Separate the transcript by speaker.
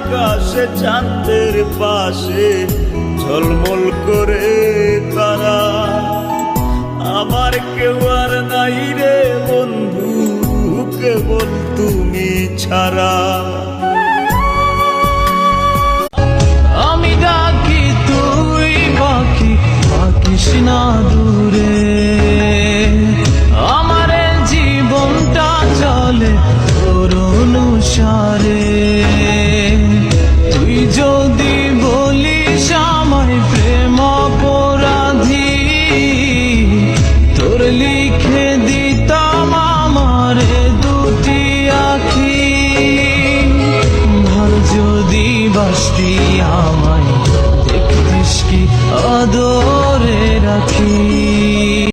Speaker 1: আকাশে চাঁদের পাশে ঝলমল করে তারা। আমার কেউ আর নাই রে বন্ধু, কেবল তুমি ছাড়া।
Speaker 2: আমি ডাকি তুই পাখি, পাখিস না দূরে। আমার জীবনটা চলে তোর অনুসারে। তুই যদি বলিস আমায় প্রেম অপরাধী, তোর লিখে দিতাম আমার দুটি আখি। ভালো যদি বাসতি আমায়, দেখতিস কি আদরে রাখি।